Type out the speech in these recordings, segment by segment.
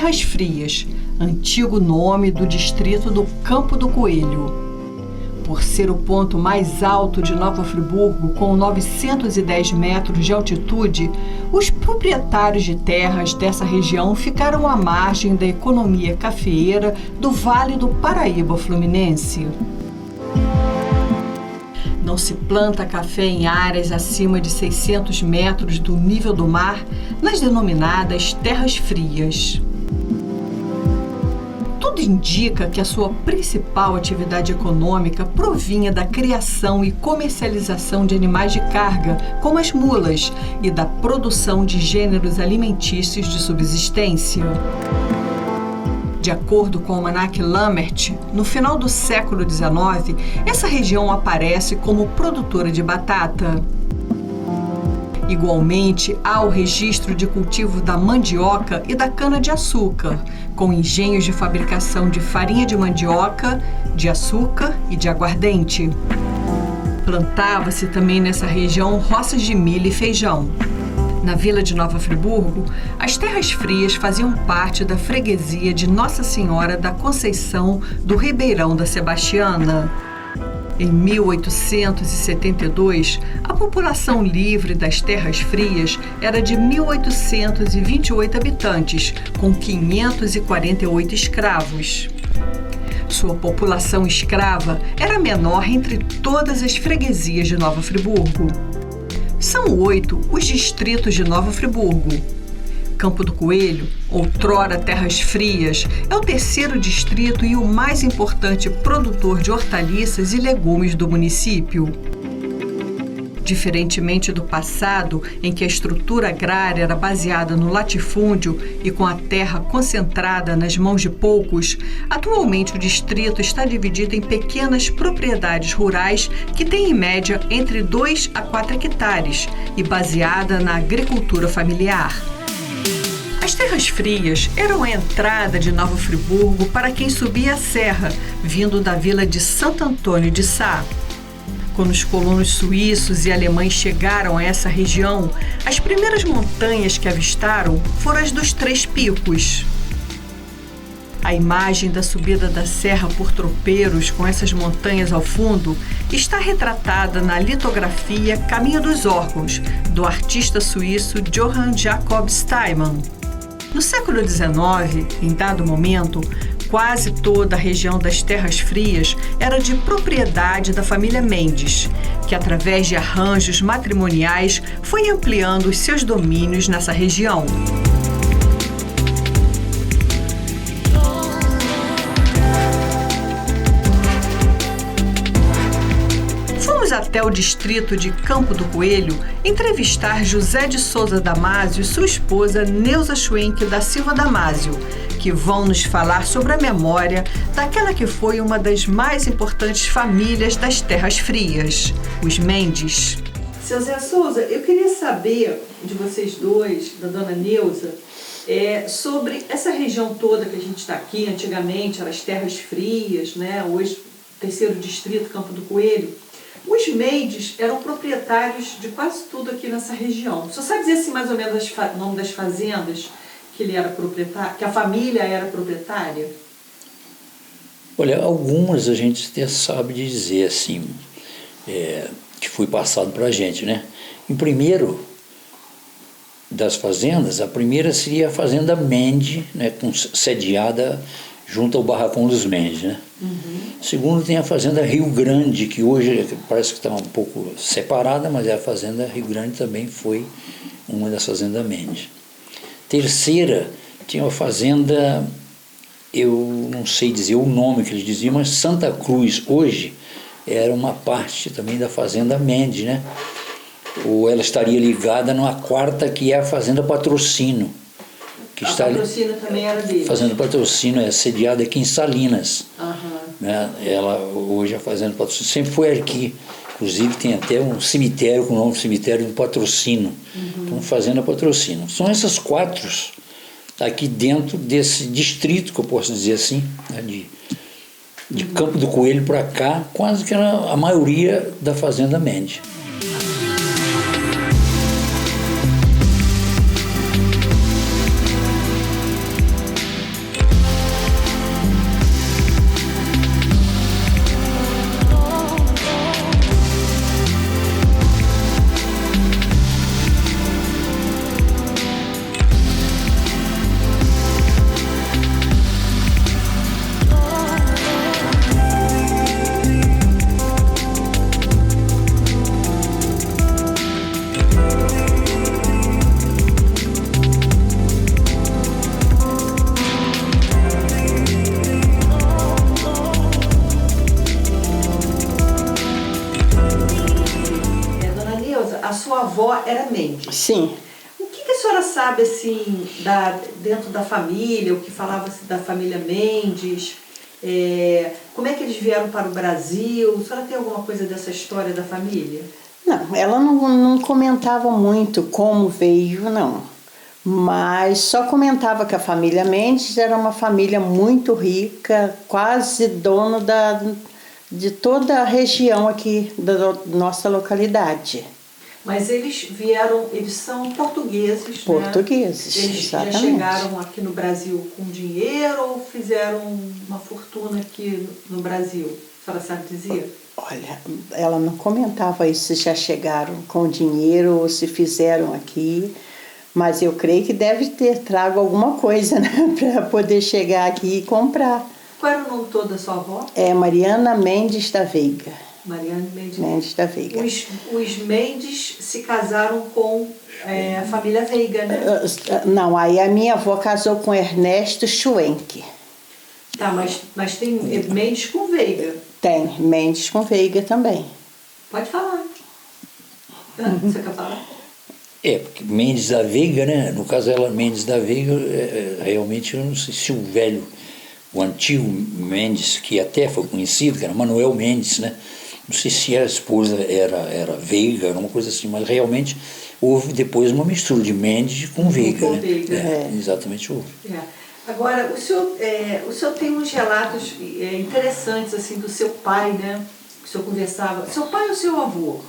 Terras Frias, antigo nome do distrito do Campo do Coelho. Por ser o ponto mais alto de Nova Friburgo, com 910 metros de altitude, os proprietários de terras dessa região ficaram à margem da economia cafeeira do Vale do Paraíba Fluminense. Não se planta café em áreas acima de 600 metros do nível do mar, nas denominadas terras frias. Tudo indica que a sua principal atividade econômica provinha da criação e comercialização de animais de carga, como as mulas, e da produção de gêneros alimentícios de subsistência. De acordo com o Almanac Lammert, no final do século XIX, essa região aparece como produtora de batata. Igualmente, há o registro de cultivo da mandioca e da cana-de-açúcar, com engenhos de fabricação de farinha de mandioca, de açúcar e de aguardente. Plantava-se também nessa região roças de milho e feijão. Na vila de Nova Friburgo, as Terras Frias faziam parte da freguesia de Nossa Senhora da Conceição do Ribeirão da Sebastiana. Em 1872, a população livre das Terras Frias era de 1.828 habitantes, com 548 escravos. Sua população escrava era a menor entre todas as freguesias de Nova Friburgo. São 8 os distritos de Nova Friburgo. Campo do Coelho, outrora Terras Frias, é o terceiro distrito e o mais importante produtor de hortaliças e legumes do município. Diferentemente do passado, em que a estrutura agrária era baseada no latifúndio e com a terra concentrada nas mãos de poucos, atualmente o distrito está dividido em pequenas propriedades rurais que têm em média entre 2 a 4 hectares e baseada na agricultura familiar. As Terras Frias eram a entrada de Nova Friburgo para quem subia a serra, vindo da vila de Santo Antônio de Sá. Quando os colonos suíços e alemães chegaram a essa região, as primeiras montanhas que avistaram foram as dos Três Picos. A imagem da subida da serra por tropeiros com essas montanhas ao fundo está retratada na litografia Caminho dos Órgãos, do artista suíço Johann Jacob Steinmann. No século XIX, em dado momento, quase toda a região das Terras Frias era de propriedade da família Mendes, que através de arranjos matrimoniais foi ampliando os seus domínios nessa região. Fomos até o distrito de Campo do Coelho entrevistar José de Souza Damásio e sua esposa Neuza Schwenk da Silva Damásio, que vão nos falar sobre a memória daquela que foi uma das mais importantes famílias das Terras Frias, os Mendes. Seu Zé Souza, eu queria saber de vocês dois, da dona Neuza, sobre essa região toda que a gente está aqui. Antigamente eram as Terras Frias, né? Hoje, terceiro distrito, Campo do Coelho. Os Mendes eram proprietários de quase tudo aqui nessa região. Você sabe dizer assim, mais ou menos o nome das fazendas que ele era proprietário, que a família era proprietária? Olha, algumas a gente até sabe dizer assim, que foi passado para a gente, né? Em primeiro das fazendas, a primeira seria a Fazenda Mende, né, sediada junto ao Barracão dos Mendes, né? Segundo, tem a Fazenda Rio Grande, que hoje parece que está um pouco separada, mas a Fazenda Rio Grande também foi uma das Fazendas Mendes. Terceira, tinha a Fazenda, eu não sei dizer o nome que eles diziam, mas Santa Cruz, hoje, era uma parte também da Fazenda Mendes, né? Ou ela estaria ligada numa quarta, que é a Fazenda Patrocínio. Que está Patrocínio também era dele. Fazenda Patrocínio é sediada aqui em Salinas. Né? Ela, hoje a Fazenda Patrocínio sempre foi aqui. Inclusive tem até um cemitério com o nome Cemitério do Patrocínio. Então, Fazenda Patrocínio. São essas 4 aqui dentro desse distrito, que eu posso dizer assim, né? De Campo do Coelho para cá, quase que era a maioria da Fazenda Mendes. avó era Mendes. Sim. O que a senhora sabe, assim, dentro da família, o que falava-se da família Mendes? Como é que eles vieram para o Brasil? A senhora tem alguma coisa dessa história da família? Não, ela não comentava muito como veio, não. Mas só comentava que a família Mendes era uma família muito rica, quase dono de toda a região aqui da nossa localidade. Mas eles são portugueses, Portugueses, né? Eles exatamente. já chegaram aqui no Brasil com dinheiro ou fizeram uma fortuna aqui no Brasil? A senhora sabe dizer? Olha, ela não comentava isso, se já chegaram com dinheiro ou se fizeram aqui, mas eu creio que deve ter trago alguma coisa, né, para poder chegar aqui e comprar. Qual era o nome todo da sua avó? É Mariana Mendes da Veiga. Mariana Mendes. Mendes da Veiga. Os Mendes se casaram com a família Veiga, né? Não, aí a minha avó casou com Ernesto Schwenk. Tá, mas tem Mendes com Veiga. Tem, Mendes com Veiga também. Pode falar. Você quer falar? Porque Mendes da Veiga, né? No caso ela, Mendes da Veiga, realmente eu não sei se o antigo Mendes, que até foi conhecido, que era Manuel Mendes, né? Não sei se a esposa era Veiga, era uma coisa assim, mas realmente houve depois uma mistura de Mendes com Veiga, né? Veiga. Exatamente houve. Agora, o senhor tem uns relatos interessantes assim do seu pai, né? Que o senhor conversava. Seu pai ou seu avô?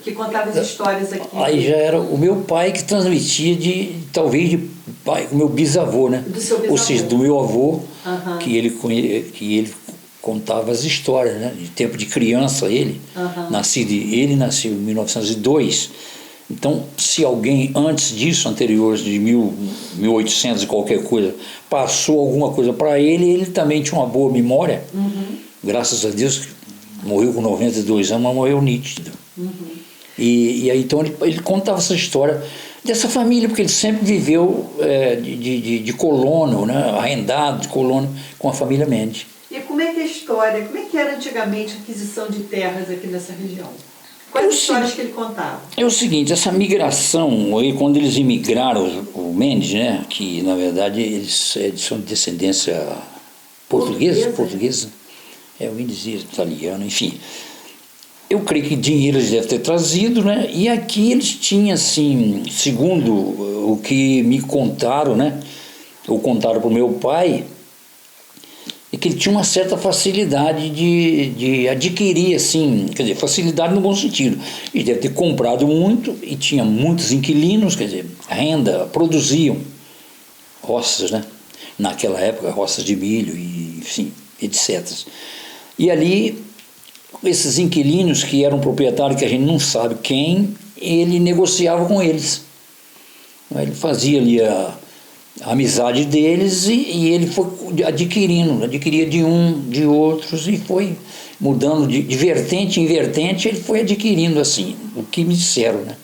Que contava as histórias aqui. Aí já era o meu pai que transmitia talvez de pai, o meu bisavô, né? Do seu bisavô. Ou seja, do meu avô, que ele contava as histórias, né? De tempo de criança ele, ele nasceu em 1902. Então, se alguém antes disso, anteriores de 1800 e qualquer coisa, passou alguma coisa para ele também tinha uma boa memória. Graças a Deus, morreu com 92 anos, mas morreu nítido. E aí então ele contava essa história dessa família, porque ele sempre viveu de colono, né, arrendado de colono com a família Mendes. E como é que é a história, como é que era antigamente a aquisição de terras aqui nessa região? Quais histórias que ele contava? É o seguinte, essa migração, aí, quando eles imigraram, o Mendes, né, que na verdade eles são de descendência portuguesa, o Mendes italiano, enfim. Eu creio que dinheiro eles devem ter trazido, né? E aqui eles tinham, assim, segundo o que me contaram, né? Ou contaram para o meu pai, é que ele tinha uma certa facilidade de adquirir, assim, quer dizer, facilidade no bom sentido. Ele deve ter comprado muito e tinha muitos inquilinos, quer dizer, renda, produziam roças, né? Naquela época, roças de milho, e, enfim, etc. E ali, esses inquilinos que eram proprietários, que a gente não sabe quem, ele negociava com eles. Ele fazia ali a amizade deles e ele foi adquiria de outros e foi mudando de vertente em vertente, ele foi adquirindo assim, o que me disseram, né?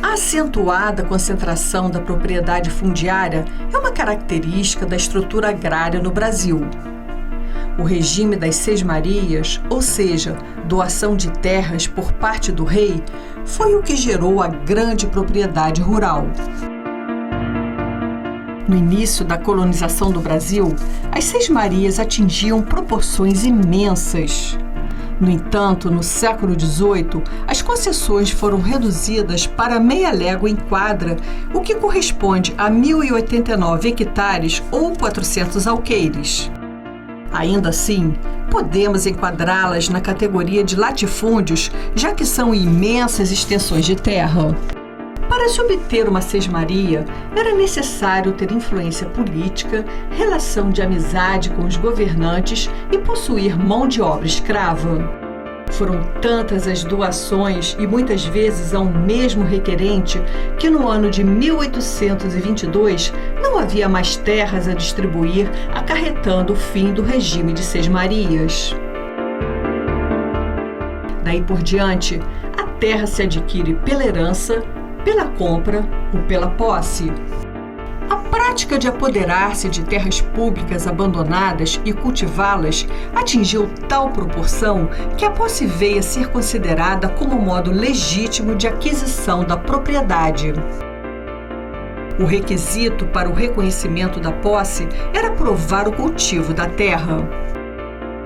A acentuada concentração da propriedade fundiária é uma característica da estrutura agrária no Brasil. O regime das Sesmarias, ou seja, doação de terras por parte do rei, foi o que gerou a grande propriedade rural. No início da colonização do Brasil, as Sesmarias atingiam proporções imensas. No entanto, no século XVIII, as concessões foram reduzidas para meia légua em quadra, o que corresponde a 1.089 hectares ou 400 alqueires. Ainda assim, podemos enquadrá-las na categoria de latifúndios, já que são imensas extensões de terra. Para se obter uma sesmaria, era necessário ter influência política, relação de amizade com os governantes e possuir mão de obra escrava. Foram tantas as doações e muitas vezes a um mesmo requerente que no ano de 1822 não havia mais terras a distribuir, acarretando o fim do regime de sesmarias. Daí por diante, a terra se adquire pela herança, pela compra ou pela posse. A prática de apoderar-se de terras públicas abandonadas e cultivá-las atingiu tal proporção que a posse veio a ser considerada como modo legítimo de aquisição da propriedade. O requisito para o reconhecimento da posse era provar o cultivo da terra.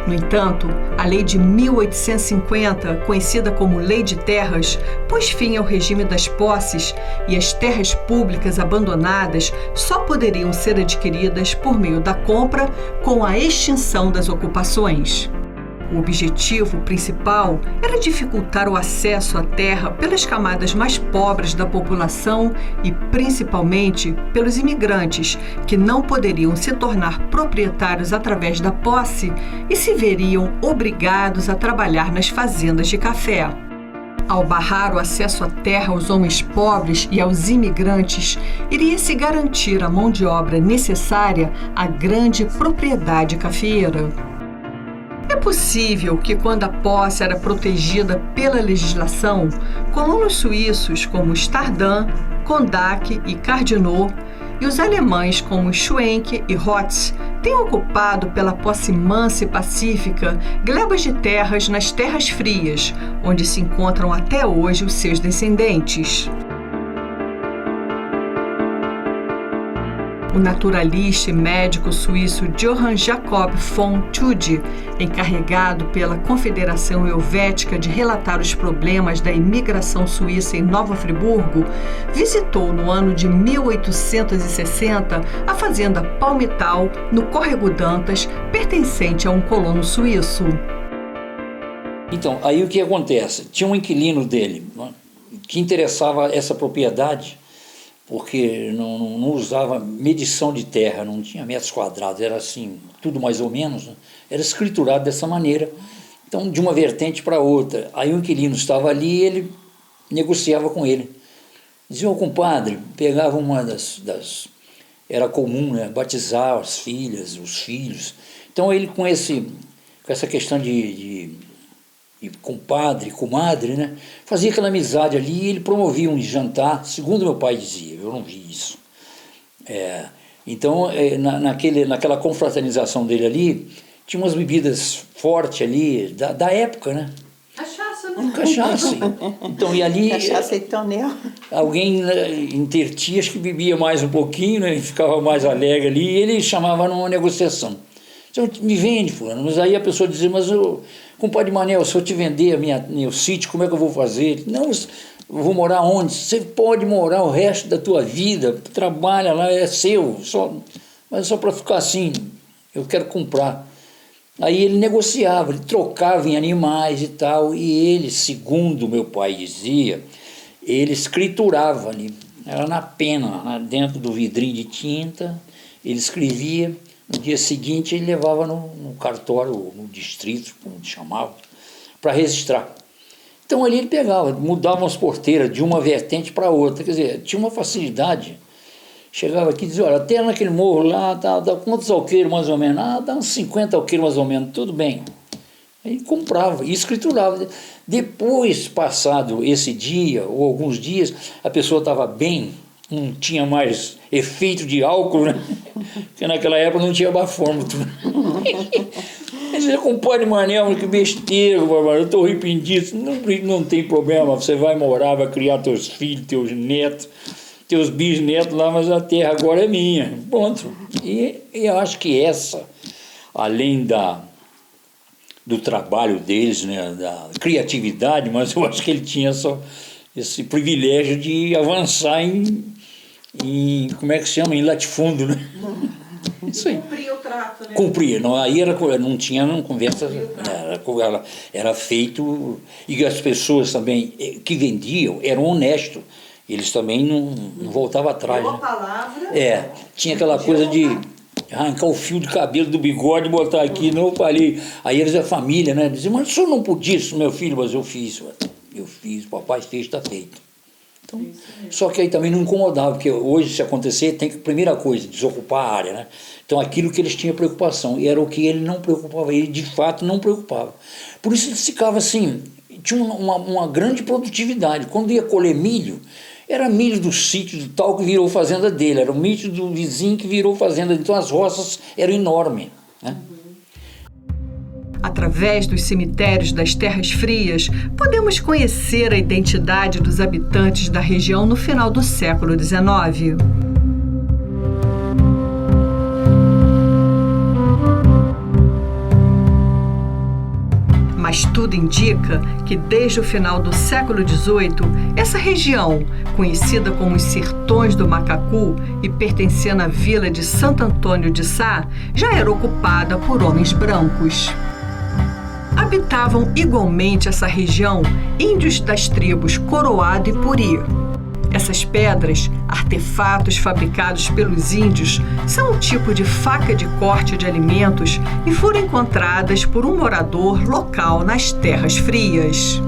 No entanto, a Lei de 1850, conhecida como Lei de Terras, pôs fim ao regime das posses e as terras públicas abandonadas só poderiam ser adquiridas por meio da compra com a extinção das ocupações. O objetivo principal era dificultar o acesso à terra pelas camadas mais pobres da população e, principalmente, pelos imigrantes, que não poderiam se tornar proprietários através da posse e se veriam obrigados a trabalhar nas fazendas de café. Ao barrar o acesso à terra aos homens pobres e aos imigrantes, iria se garantir a mão de obra necessária à grande propriedade cafeeira. É possível que, quando a posse era protegida pela legislação, colonos suíços como Stardam, Kondak e Cardinaux e os alemães como Schwenk e Rotz tenham ocupado pela posse mansa e pacífica glebas de terras nas terras frias, onde se encontram até hoje os seus descendentes. O naturalista e médico suíço Johann Jacob von Tschudi, encarregado pela Confederação Helvética de relatar os problemas da imigração suíça em Nova Friburgo, visitou no ano de 1860 a fazenda Palmital, no Córrego Dantas, pertencente a um colono suíço. Então, aí o que acontece? Tinha um inquilino dele, né, que interessava essa propriedade, porque não usava medição de terra, não tinha metros quadrados, era assim, tudo mais ou menos, né? Era escriturado dessa maneira, então de uma vertente para outra. Aí o inquilino estava ali e ele negociava com ele. Dizia, ô compadre, pegava uma era comum, né, batizar as filhas, os filhos. Então ele com essa questão de compadre, comadre, né? Fazia aquela amizade ali e ele promovia um jantar, segundo meu pai dizia, eu não vi isso. Então, naquela confraternização dele ali, tinha umas bebidas fortes ali, da época, né? Cachaça, né? Cachaça. Então, e ali... Cachaça e tonel. Alguém intertia, acho que bebia mais um pouquinho, né? E ficava mais alegre ali, e ele chamava numa negociação. Então, me vende, fulano. Mas aí a pessoa dizia, mas compadre Manel, se eu te vender meu sítio, como é que eu vou fazer? Não, eu vou morar onde? Você pode morar o resto da tua vida, trabalha lá, é seu, mas só para ficar assim, eu quero comprar. Aí ele negociava, ele trocava em animais e tal, e ele, segundo meu pai dizia, ele escriturava ali, era na pena, dentro do vidrinho de tinta, ele escrevia. No dia seguinte ele levava no cartório, no distrito, como chamava, para registrar. Então ali ele pegava, mudava as porteiras de uma vertente para outra, quer dizer, tinha uma facilidade. Chegava aqui e dizia, olha, até naquele morro lá, dá quantos alqueires mais ou menos? Dá uns 50 alqueires mais ou menos, tudo bem. Aí comprava e escriturava. Depois, passado esse dia, ou alguns dias, a pessoa estava bem, não tinha mais efeito de álcool, né? Porque naquela época não tinha bafômetro. Ele dizia, compadre Manel, que besteira, eu estou arrependido. Não tem problema, você vai morar, vai criar teus filhos, teus netos, teus bisnetos lá, mas a terra agora é minha. Pronto. E eu acho que além do trabalho deles, né, da criatividade, mas eu acho que ele tinha só esse privilégio de avançar em como é que se chama? Em latifúndio, né? Isso aí. Cumpria o trato, né? Cumpria, não, aí não tinha conversa, era feito, e as pessoas também que vendiam eram honestos, eles também não voltavam atrás. Uma né? palavra. Tinha aquela coisa de arrancar o fio de cabelo do bigode e botar aqui, não falei. Aí eles, a família, né, diziam, mas o senhor não podia isso, meu filho, mas eu fiz, papai fez, está feito. Então, só que aí também não incomodava, porque hoje, se acontecer, tem que, primeira coisa, desocupar a área, né? Então, aquilo que eles tinham preocupação, e era o que ele não preocupava, ele de fato não preocupava. Por isso ele ficava assim, tinha uma grande produtividade. Quando ia colher milho, Era milho do sítio do tal que virou fazenda dele, era o milho do vizinho que virou fazenda, então as roças eram enormes, né? Através dos cemitérios das Terras Frias, podemos conhecer a identidade dos habitantes da região no final do século XIX. Mas tudo indica que desde o final do século XVIII, essa região, conhecida como os Sertões do Macacu e pertencendo à vila de Santo Antônio de Sá, já era ocupada por homens brancos. Habitavam igualmente essa região índios das tribos Coroado e Puri. Essas pedras, artefatos fabricados pelos índios, são um tipo de faca de corte de alimentos e foram encontradas por um morador local nas Terras Frias.